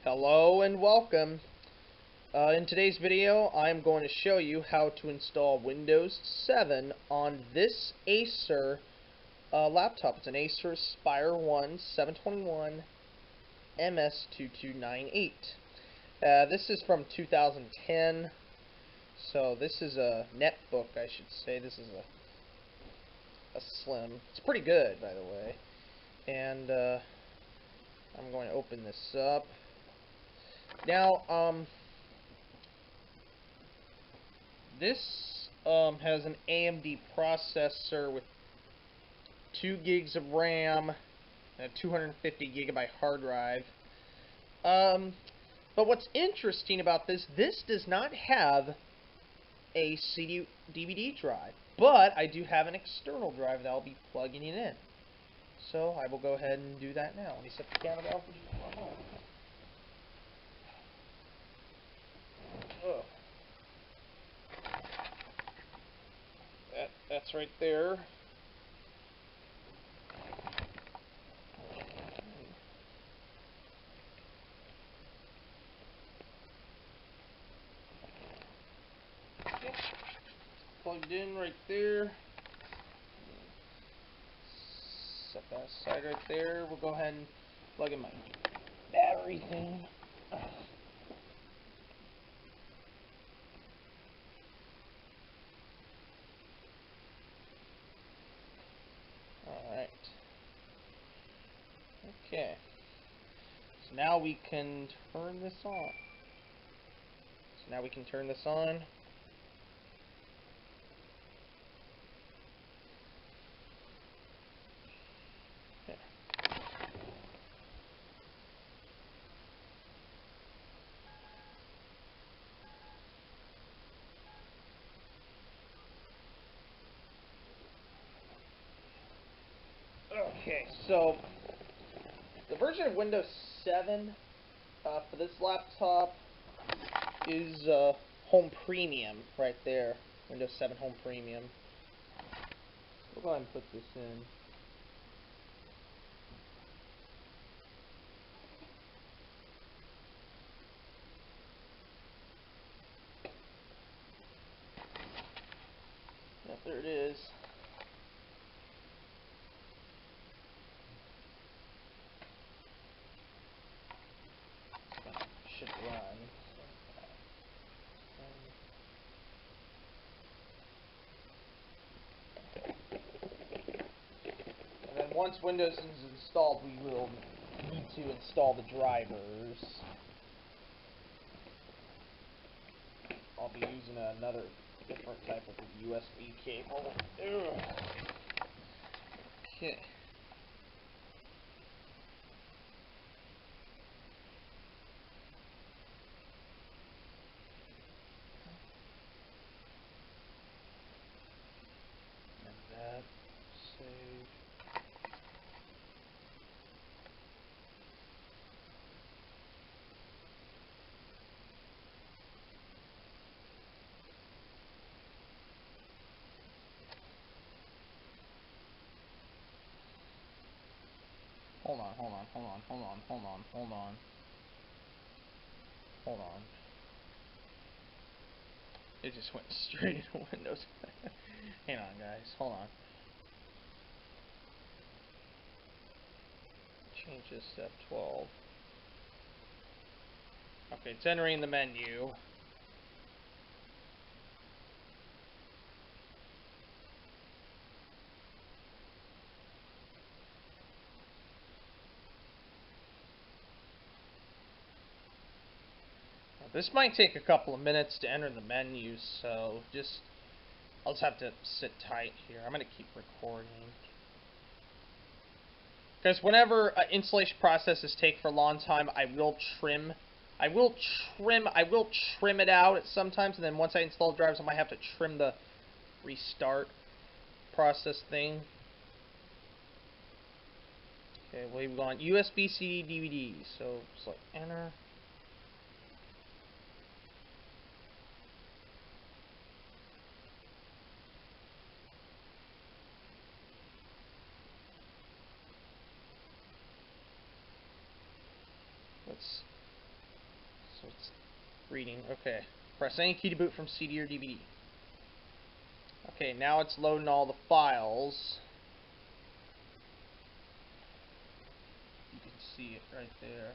Hello and welcome. In today's video, I'm going to show you how to install Windows 7 on this Acer laptop. It's an Acer Spire 1 721 MS2298. This is from 2010, so this is a netbook, I should say. This is a slim. It's pretty good, by the way. And I'm going to open this up. Now, this has an AMD processor with 2 gigs of RAM and a 250 gigabyte hard drive. But what's interesting about this does not have a CD-DVD drive, but I do have an external drive that I'll be plugging it in. So I will go ahead and do that now. Let me set the camera down for just 1 moment. That's right there. Okay. Plugged in right there. Set that aside right there. We'll go ahead and plug in my battery thing. Alright. Okay. So now we can turn this on. Okay. Okay, so the version of Windows 7 for this laptop is Home Premium right there. Windows 7 Home Premium. We'll go ahead and put this in. Yep, there it is. Should run. And then once Windows is installed, we will need to install the drivers. I'll be using another different type of USB cable. Ugh. Okay. And that save. Hold on. It just went straight into Windows. Hang on, guys. Hold on. Change this to F12. Okay, it's entering the menu. This might take a couple of minutes to enter the menu, so I'll just have to sit tight here. I'm going to keep recording. Because whenever installation processes take for a long time, I will trim it out at sometimes, and then once I install drivers, I might have to trim the restart process thing. Okay, we've gone USB CD DVD, so select enter. so it's reading. Okay. Press any key to boot from CD or DVD. Okay, now it's loading all the files. You can see it right there.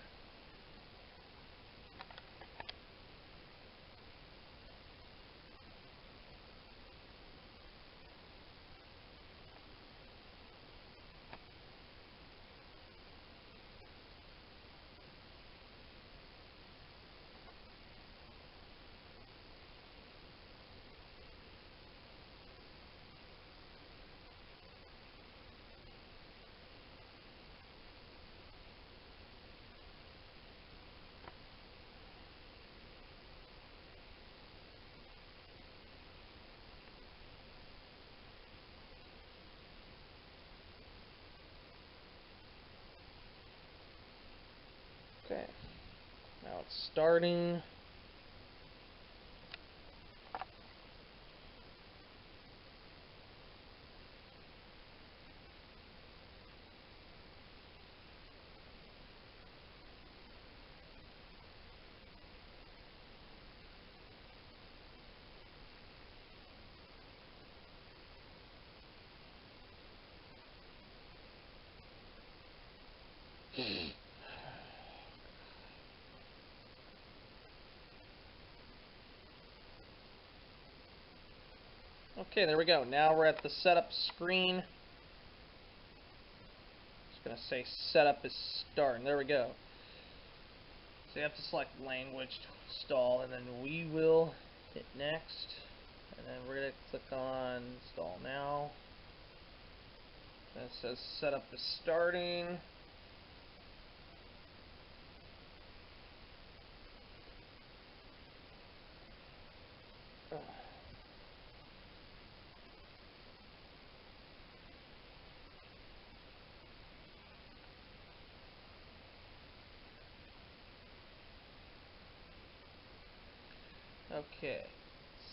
Okay, now it's starting. Okay, there we go. Now we're at the setup screen. It's going to say setup is starting. There we go. So you have to select language to install, and then we will hit next. And then we're going to click on install now. And it says setup is starting. Okay,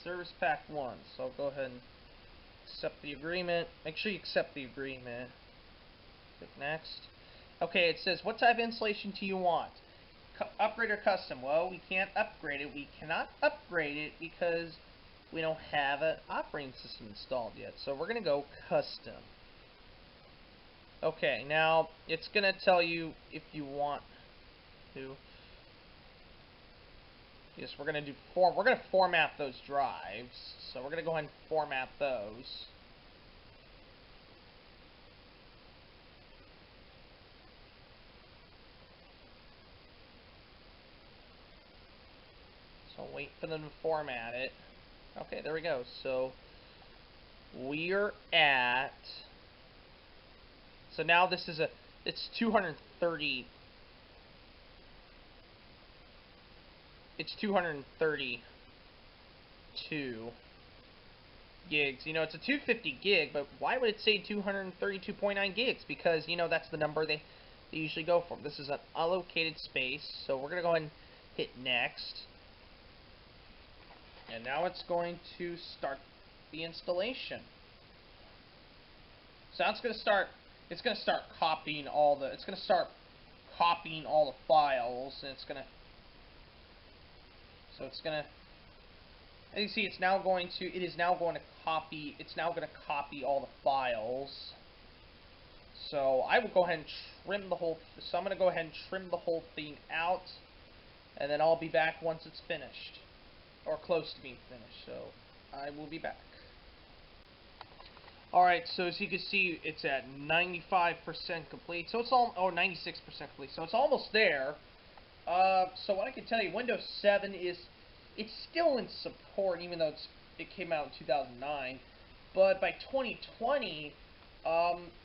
Service Pack 1, so I'll go ahead and accept the agreement. Make sure you accept the agreement. Click next. Okay, it says, what type of installation do you want? Upgrade or custom? Well, we can't upgrade it. We cannot upgrade it because we don't have an operating system installed yet. So we're going to go custom. Okay, now it's going to tell you if you want to. Yes, we're going to format those drives. So we're going to go ahead and format those. So wait for them to format it. Okay, there we go. So we're at. So now this is it's 230. It's 232 gigs. You know, it's a 250 gig, but why would it say 232.9 gigs? Because, you know, that's the number they usually go for. This is an allocated space, so we're going to go ahead and hit next. And now it's going to start the installation. So now it's going to start copying all the files, and it's going to as you see, it is now going to copy all the files. So I will go ahead and trim the whole thing out, and then I'll be back once it's finished, or close to being finished. So I will be back. Alright, so as you can see, it's at 95% complete. So it's 96% complete. So it's almost there. So what I can tell you, Windows 7 it's still in support, even though it came out in 2009. But by 2020,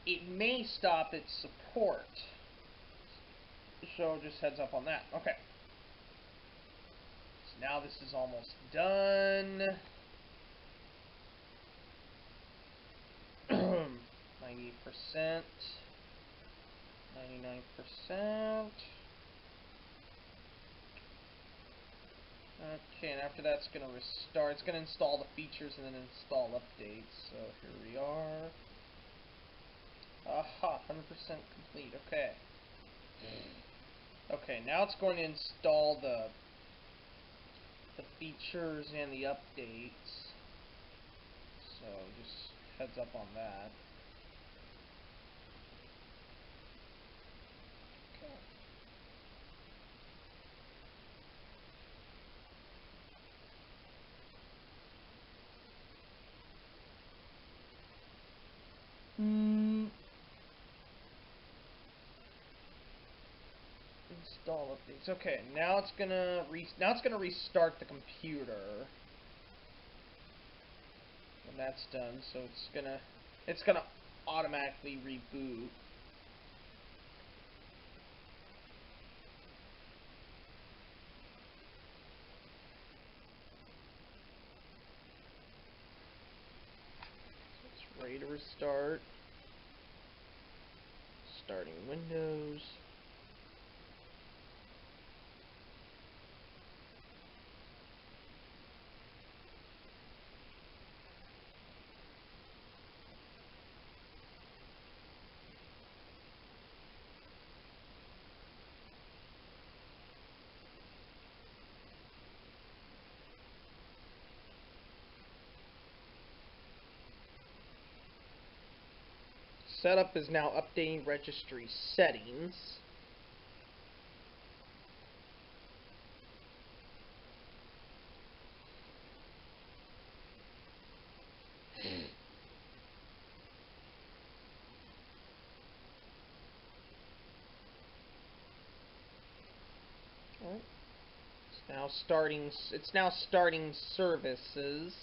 it may stop its support. So just heads up on that. Okay. So now this is almost done. 90%. 99%. Okay, and after that it's going to restart. It's going to install the features and then install updates. So here we are. Aha, 100% complete. Okay. Okay, now it's going to install the features and the updates. So just heads up on that. Okay. Install updates. Okay, now it's gonna restart the computer when that's done. So it's gonna automatically reboot. So it's ready to restart. Starting Windows. Setup is now updating registry settings. Right. It's now starting services.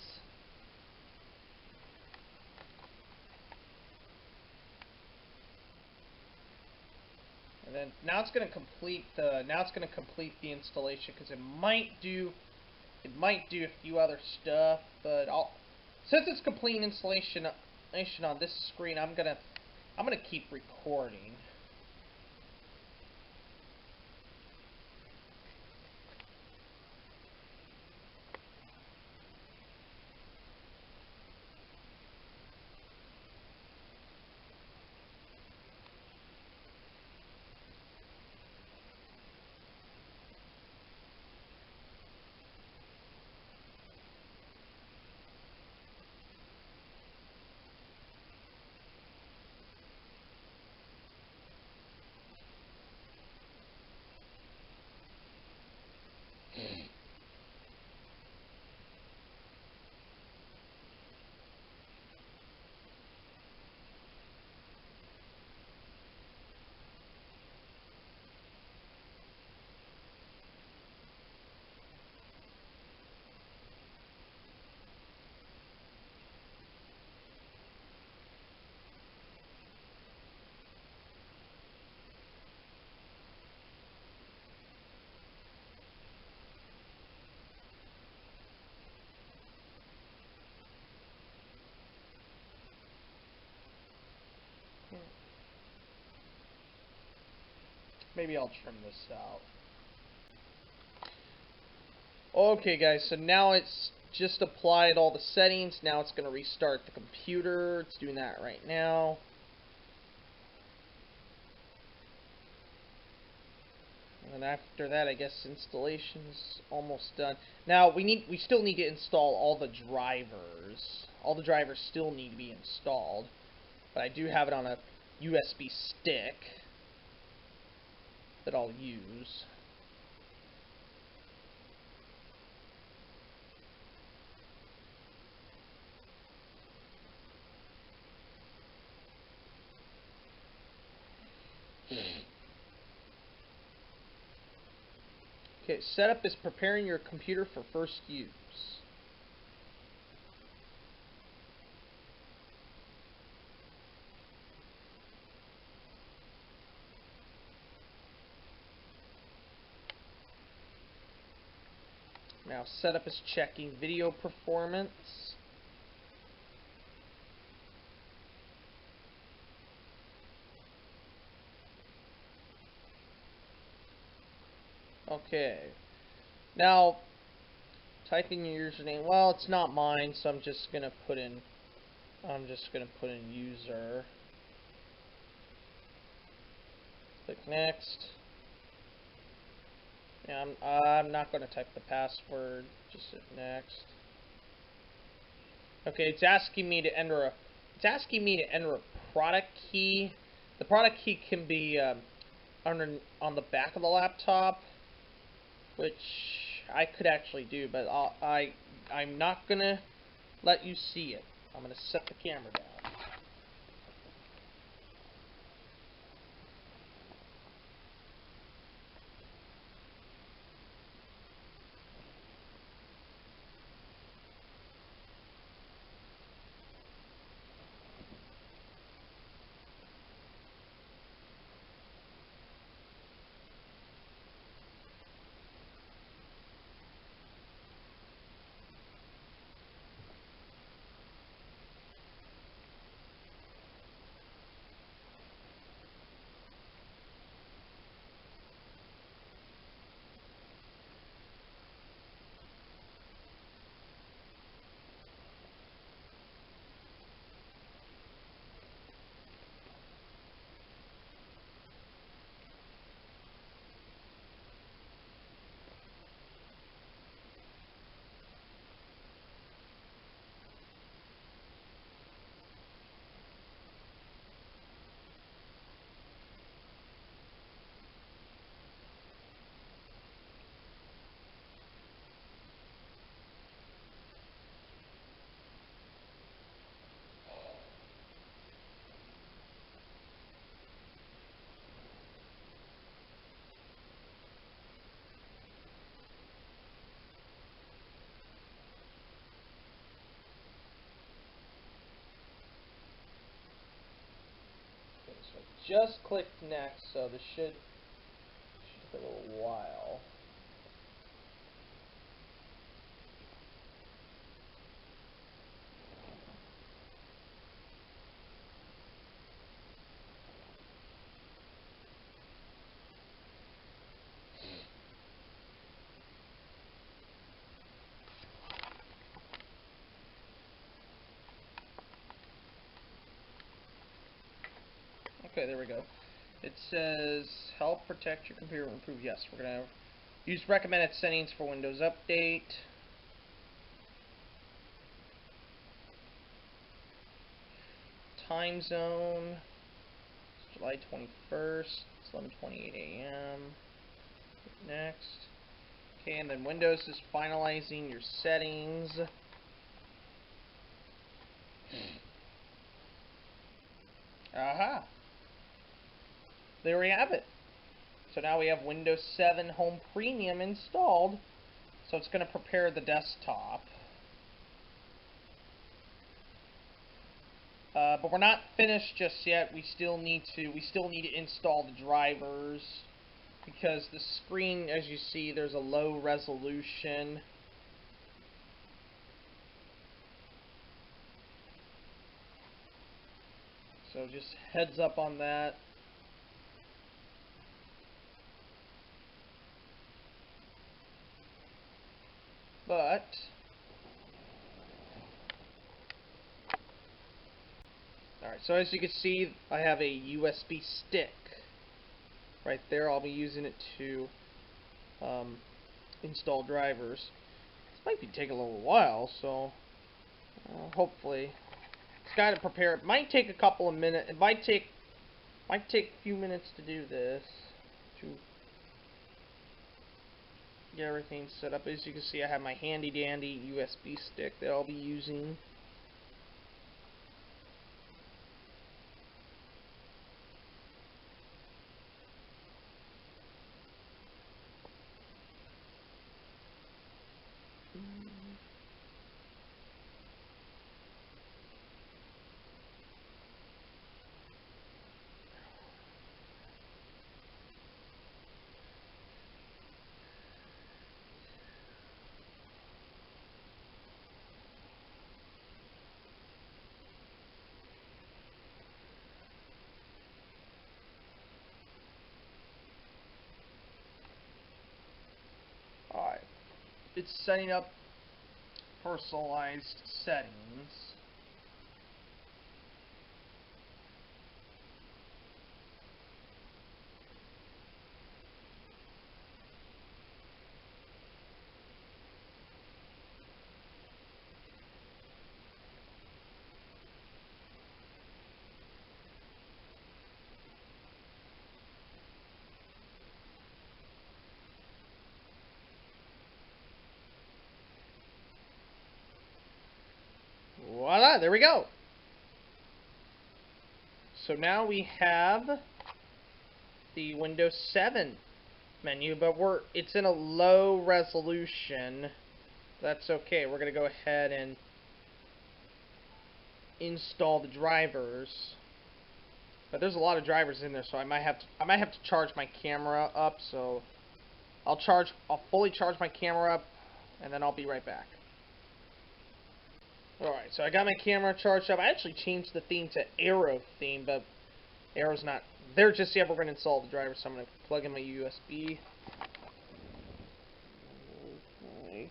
And then now it's going to complete the installation, because it might do a few other stuff, but since it's completing installation on this screen, I'm gonna keep recording. Maybe I'll trim this out. Okay, guys, so now it's just applied all the settings. Now it's going to restart the computer. It's doing that right now. And after that, I guess installation's almost done. Now we still need to install all the drivers. All the drivers still need to be installed, but I do have it on a USB stick that I'll use. Okay, setup is preparing your computer for first use. Now setup is checking video performance. Okay. Now, typing your username. Well, it's not mine, so I'm just gonna put in user. Click next. Yeah, I'm not going to type the password. Just hit next. Okay, it's asking me to enter a product key. The product key can be on the back of the laptop, which I could actually do, but I'm not gonna let you see it. I'm gonna set the camera down. Okay, so I just clicked next, so this should take a little while. Okay, there we go. It says, help protect your computer and improve. Yes, we're going to use recommended settings for Windows Update. Time zone, July 21st, it's 11:28 a.m. Next. Okay, and then Windows is finalizing your settings. Aha! There we have it. So now we have Windows 7 Home Premium installed. So it's going to prepare the desktop. But we're not finished just yet. We still need to install the drivers, because the screen, as you see, there's a low resolution. So just heads up on that. But alright, so as you can see, I have a USB stick right there. I'll be using it to install drivers. This might be taking a little while, so hopefully it's got to prepare. It might take a couple of minutes. It might take a few minutes to do this, to get everything set up. As you can see, I have my handy dandy USB stick that I'll be using. Alright, it's setting up personalized settings. Ah, there we go. So now we have the Windows 7 menu, but it's in a low resolution. That's okay. We're gonna go ahead and install the drivers. But there's a lot of drivers in there, so I might have to charge my camera up. So I'll fully charge my camera up, and then I'll be right back. Alright, so I got my camera charged up. I actually changed the theme to Aero theme, but Aero's not there just yet. We're going to install the driver, so I'm going to plug in my USB. Okay.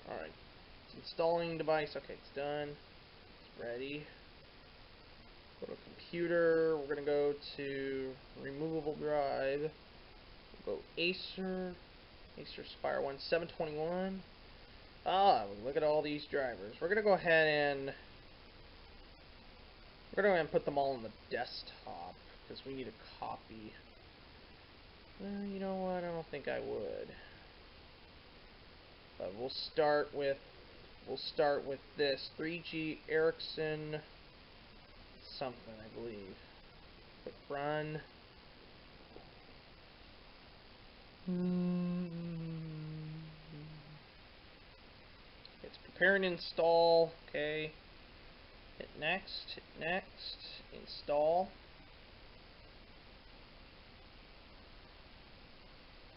Alright, it's installing device. Okay, it's done. It's ready. Go to computer. We're going to go to removable drive. We'll go Acer Spire 1721. Ah, look at all these drivers. We're going to go ahead and put them all on the desktop because we need a copy. You know what? I don't think I would. But we'll start with this 3G Ericsson something, I believe. Click run. It's prepare and install. Okay. Hit next. Install.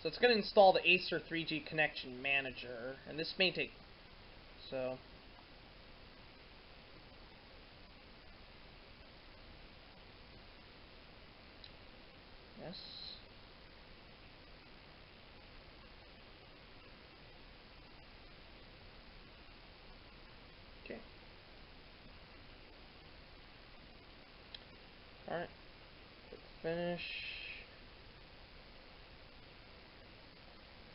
So it's going to install the Acer 3G connection manager, and this may take. So. Yes. Okay. Alright. Click finish.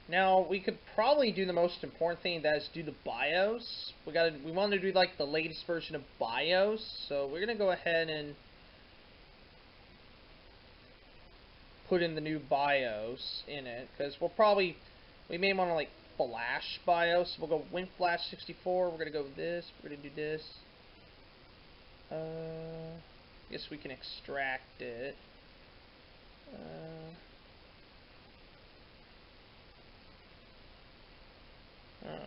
Now, we could probably do the most important thing, that is do the BIOS. We want to do like the latest version of BIOS, so we're gonna go ahead and put in the new BIOS in it, because we may want to like flash BIOS. We'll go WinFlash64. We're gonna go with this. We're gonna do this. Guess we can extract it. Let's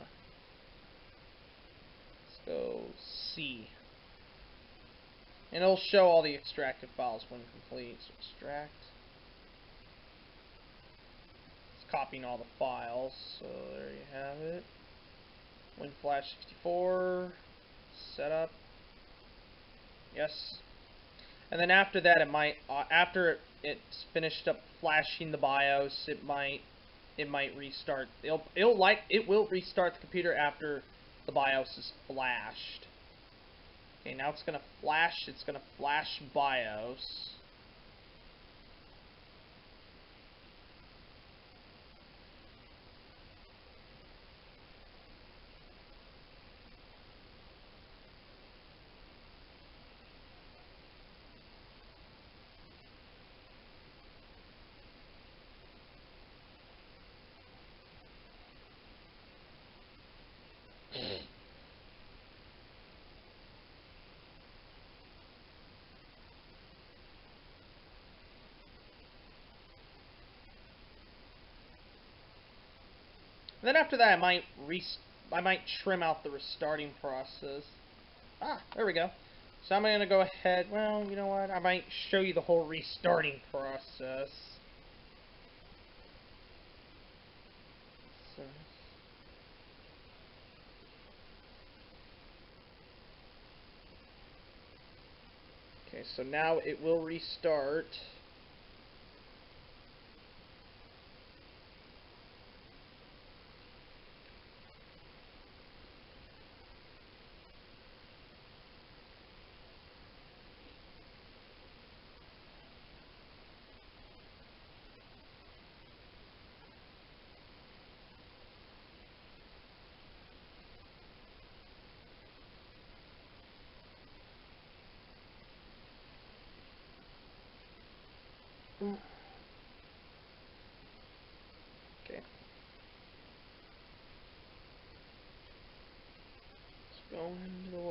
go C. And it'll show all the extracted files when complete. So extract. It's copying all the files. So there you have it. WinFlash64. Setup. Yes. And then after that, it might after it's finished up flashing the BIOS, it might restart. It will restart the computer after the BIOS is flashed. Okay, now it's gonna flash. It's gonna flash BIOS. And then after that, I might trim out the restarting process. Ah, there we go. So I'm going to go ahead, well, you know what, I might show you the whole restarting process. So. Okay, so now it will restart. Okay.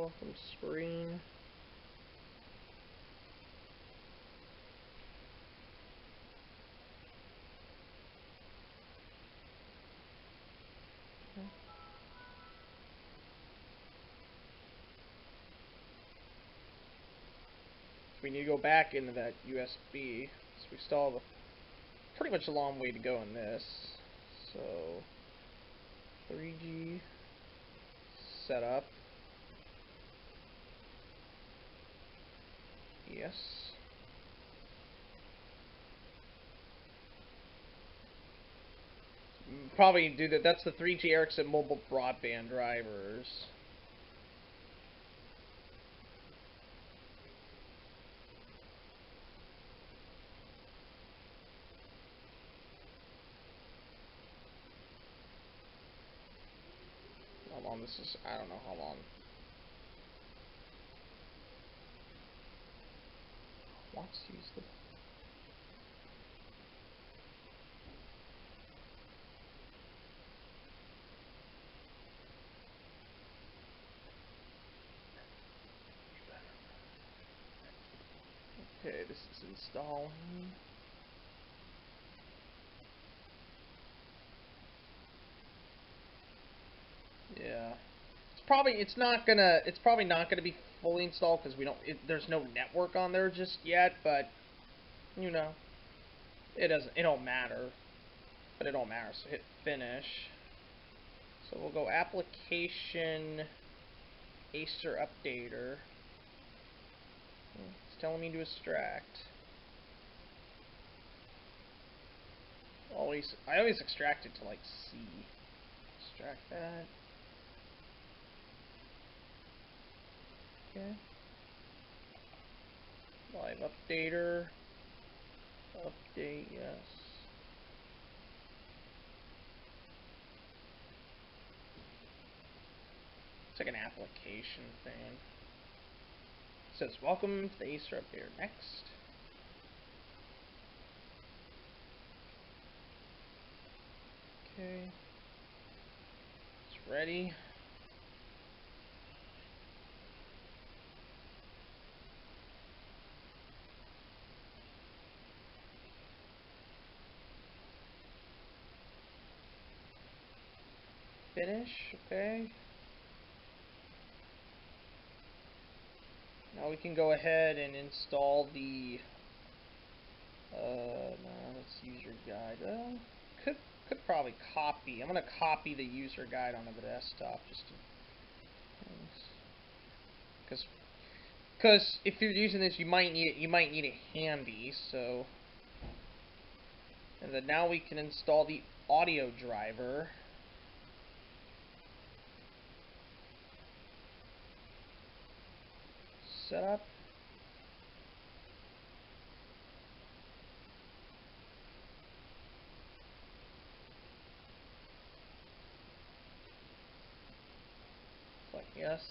welcome screen. We need to go back into that USB. So we still have pretty much a long way to go in this. So 3G setup. Yes. Probably do that. That's the 3G Ericsson mobile broadband drivers. How long this is? I don't know how long. Wants to use the. Okay, this is installing. Yeah. It's probably not gonna be fully installed because there's no network on there just yet, but you know, it don't matter. But it don't matter, so hit finish. So we'll go application Acer updater. It's telling me to extract. I always extract it to like C. Extract that. Okay. Live updater. Update, yes. It's like an application thing. It says, welcome to the Acer updater. Next. Okay. It's ready. Finish, okay. Now we can go ahead and install the no, that's user guide. Could probably copy. I'm gonna copy the user guide onto the desktop just to, because if you're using this, you might need it handy. So, and then now we can install the audio driver. Setup. Click yes.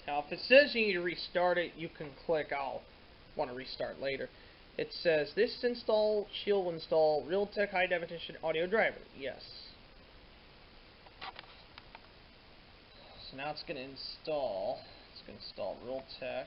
Now, if it says you need to restart it, you can click I'll want to restart later. It says this install shield will install Realtek high definition audio driver. Yes. So now it's going to install. It's going to install Realtek.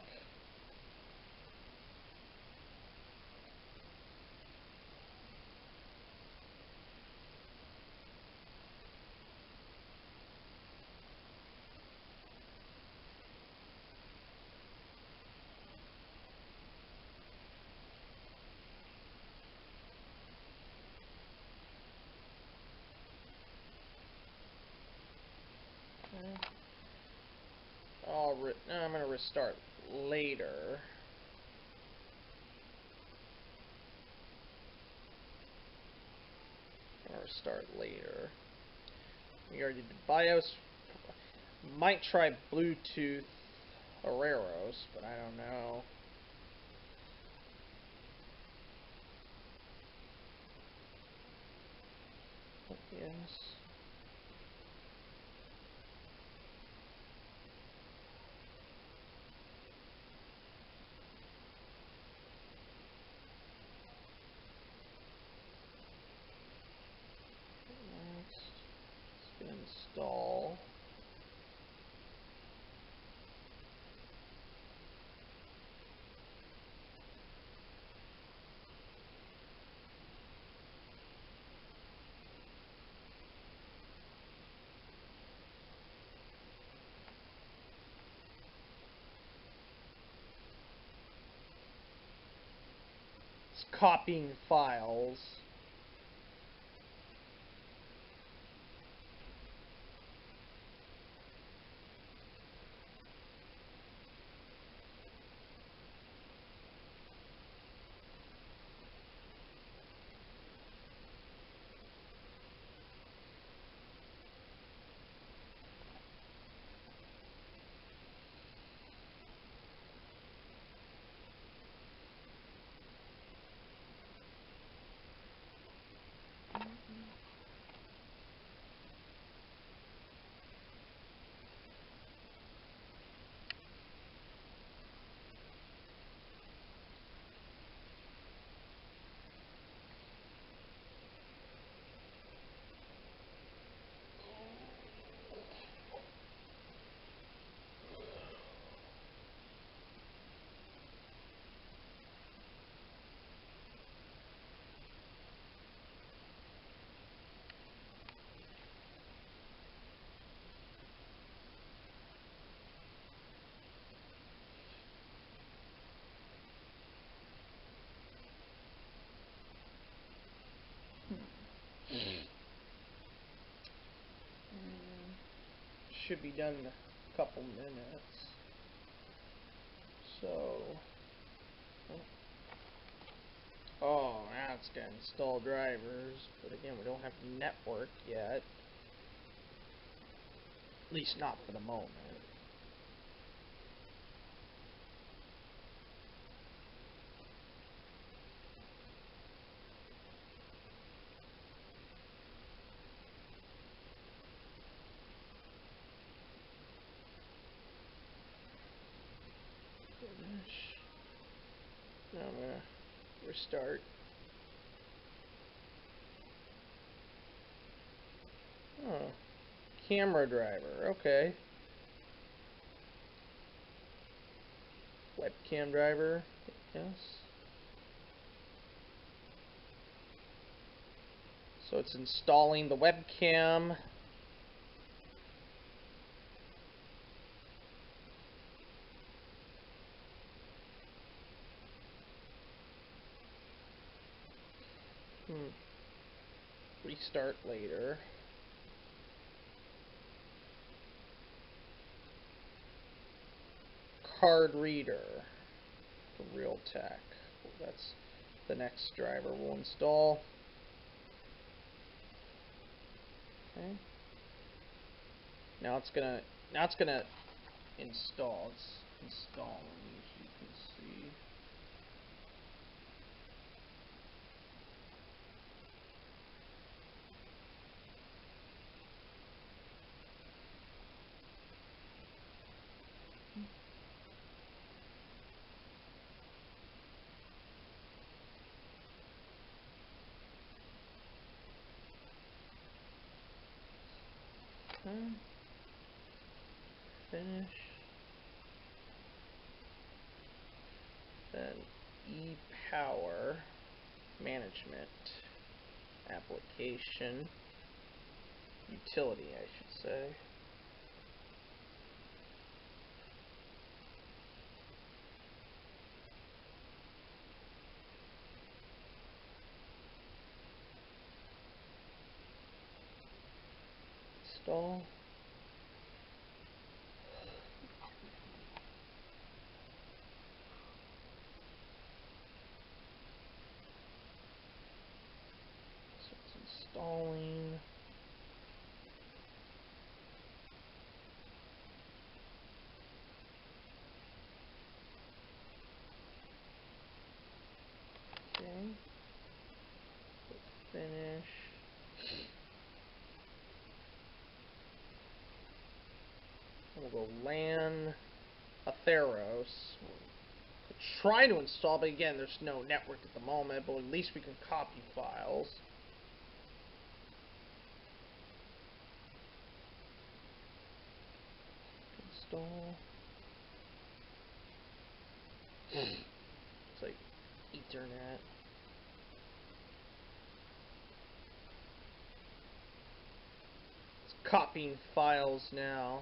I'm going to restart later. I'm going to restart later. We already did BIOS. Might try Bluetooth Areros, but I don't know. Yes. Next, it's been installed. copying files. Should be done in a couple minutes. So, oh, now it's gonna install drivers, but again, we don't have network yet. At least not for the moment. Now I'm gonna restart. Oh, camera driver, okay. Webcam driver, yes. So it's installing the webcam. Restart later. Card reader for Realtek. That's the next driver we'll install. Okay. Now it's gonna install. It's installing, as you can see. Okay. Finish. Then ePower management application utility, I should say. Install. So it's installing. Okay. Finish. We'll go LAN Atheros. We'll try to install, but again, there's no network at the moment, but at least we can copy files. Install. It's like Ethernet. It's copying files now.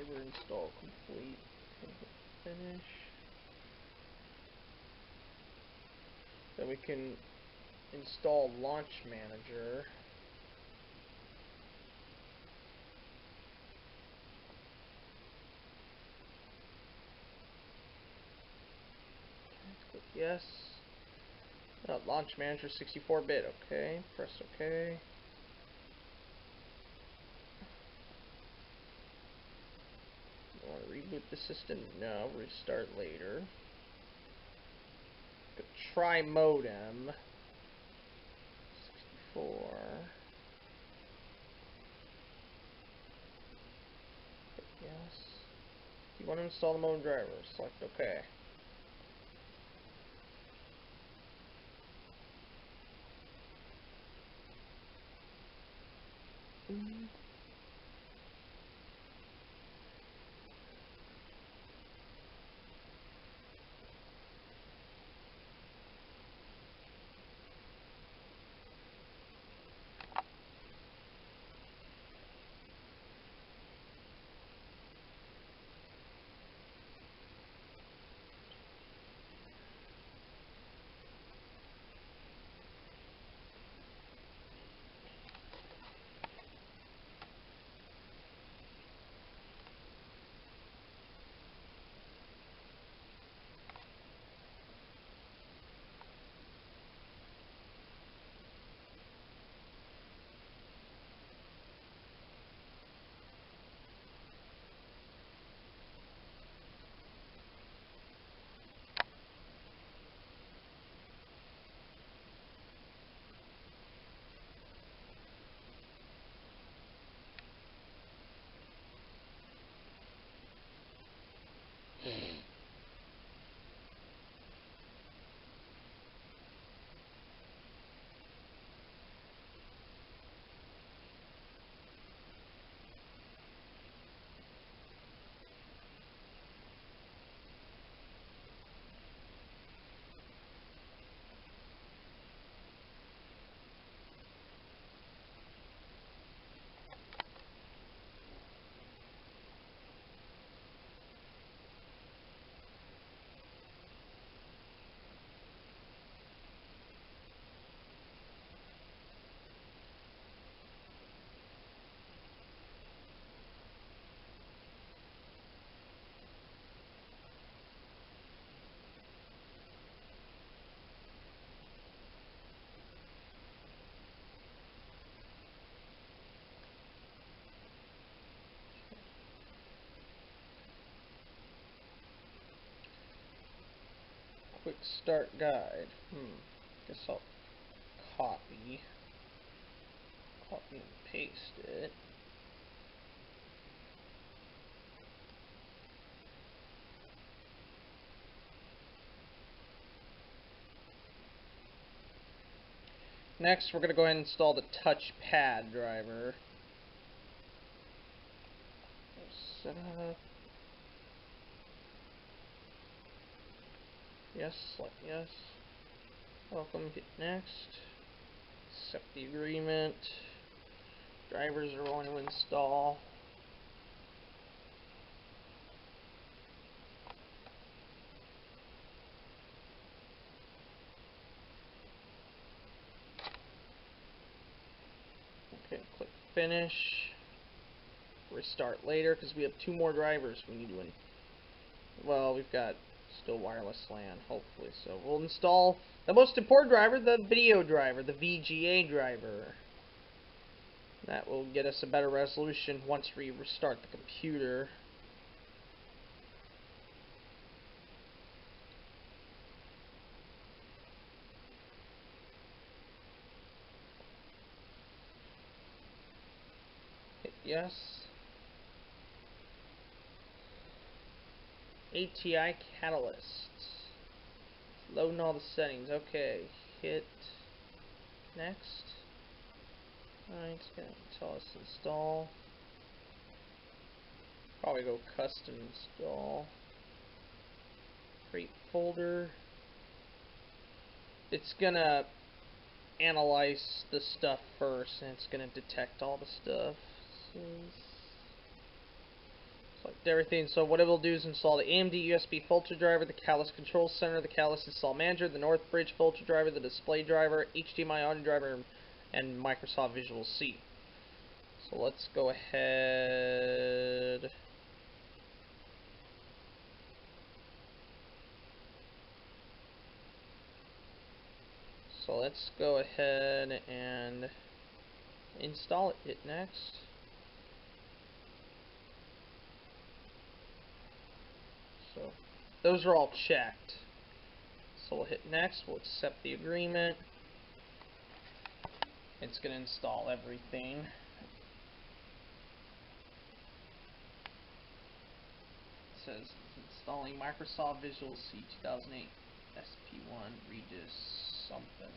driver install complete. Finish. Then we can install Launch Manager. Click yes. Launch Manager 64-bit. Okay. Press OK. Want to reboot the system? No. Restart later. Try modem. 64. Yes. You want to install the modem driver? Select OK. Quick start guide. Guess I'll copy and paste it. Next, we're going to go ahead and install the touchpad driver. Set up. Yes, select yes. Welcome, hit next. Accept the agreement. Drivers are going to install. Okay, click finish. Restart later because we have 2 more drivers we need to well, we've got still wireless LAN, hopefully. So we'll install the most important driver, the video driver, the VGA driver. That will get us a better resolution once we restart the computer. Hit yes. ATI Catalyst. Loading all the settings. Okay. Hit next. Alright, it's going to tell us install. Probably go custom install. Create folder. It's going to analyze the stuff first, and it's going to detect all the stuff. So Select everything. So what it will do is install the AMD USB filter driver, the Catalyst Control Center, the Catalyst Install Manager, the Northbridge filter driver, the display driver, HDMI audio driver, and Microsoft Visual C. So let's go ahead. So let's go ahead and install it. Hit next. So those are all checked. So we'll hit next. We'll accept the agreement. It's going to install everything. It says it's installing Microsoft Visual C 2008 SP1 Redis something.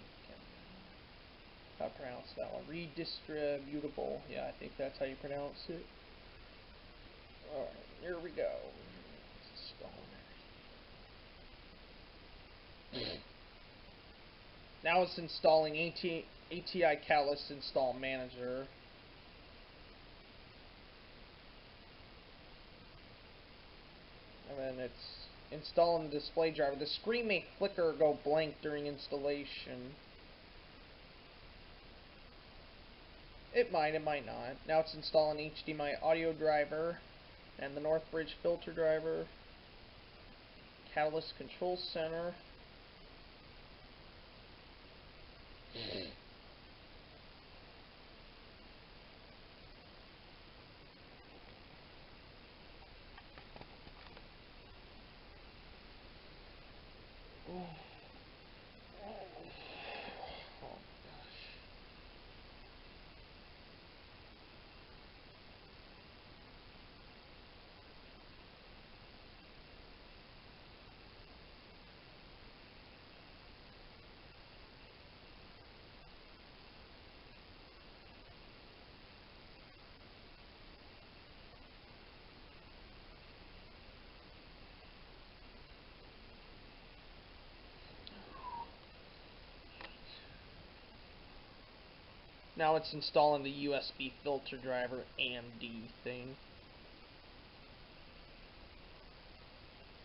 How to pronounce that one? Redistributable. Yeah, I think that's how you pronounce it. Alright, here we go. It's installing. Now it's installing ATI Catalyst Install Manager. And then it's installing the display driver. The screen may flicker or go blank during installation. It might not. Now it's installing HDMI audio driver and the Northbridge filter driver, Catalyst Control Center. Now it's installing the USB filter driver AMD thing.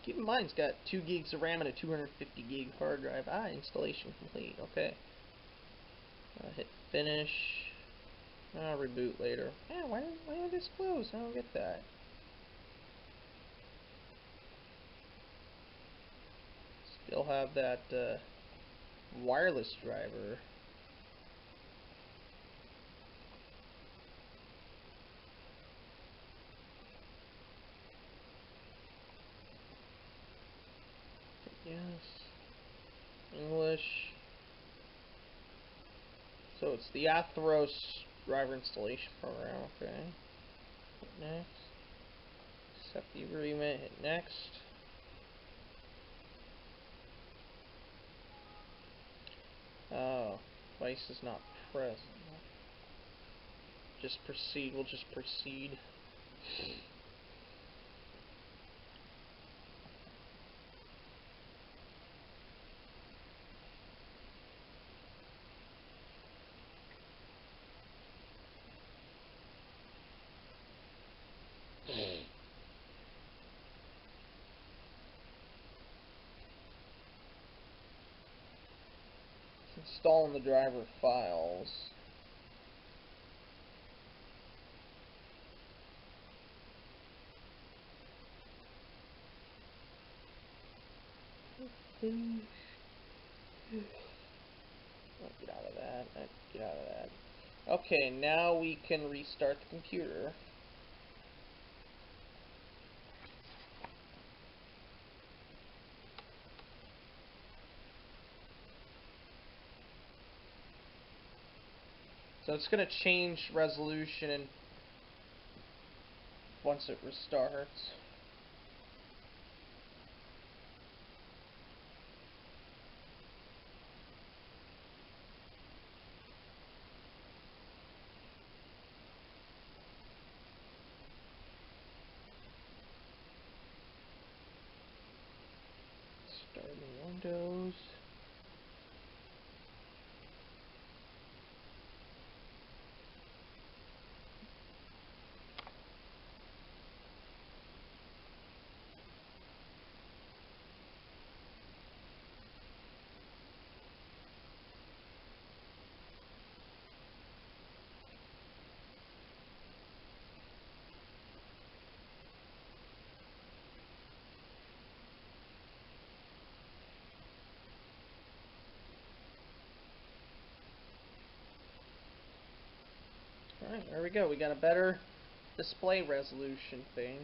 Keep in mind it's got 2 gigs of RAM and a 250 gig hard drive. Installation complete. Okay. Hit finish. Reboot later. Yeah, why did this close? I don't get that. Still have that wireless driver. Yes. English. So it's the Atheros driver installation program. Okay. Hit next. Accept the agreement. Hit next. Oh, device is not present. Just proceed. We'll just proceed. Installing the driver files. Get out of that. Get out of that. Okay, now we can restart the computer. So it's going to change resolution and once it restarts. Starting Windows. There we go. We got a better display resolution thing.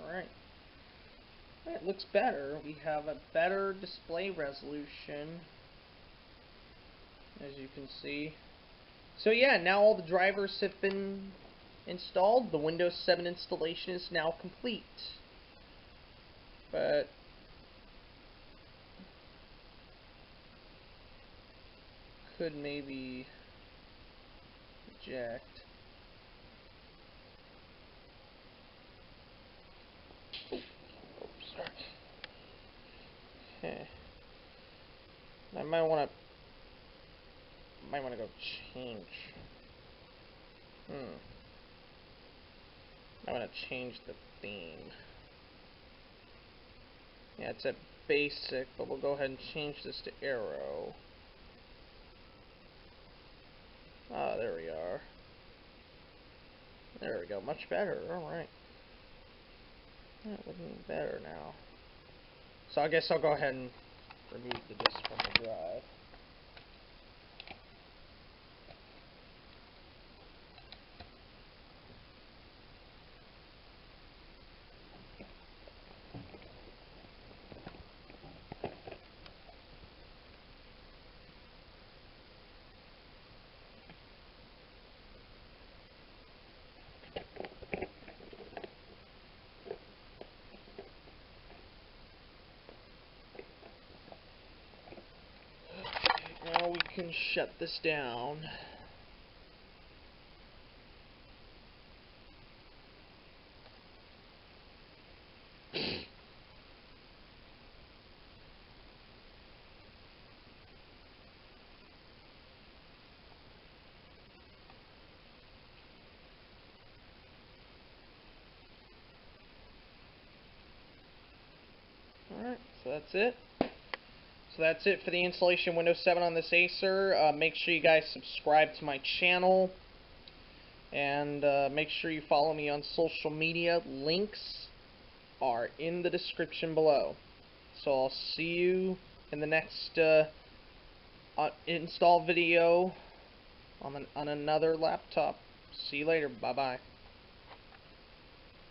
Alright. It looks better. We have a better display resolution, as you can see. So yeah, now all the drivers have been installed. The Windows 7 installation is now complete. But could maybe eject. Oops, sorry. Okay. I might want to go change. I want to change the theme. Yeah, it's at basic, but we'll go ahead and change this to arrow. Ah, there we are. There we go, much better, alright. That looking better now. So I guess I'll go ahead and remove the disk from the drive. Now we can shut this down. Alright, so that's it. So that's it for the installation of Windows 7 on this Acer. Make sure you guys subscribe to my channel. And make sure you follow me on social media. Links are in the description below. So I'll see you in the next install video on another laptop. See you later. Bye-bye.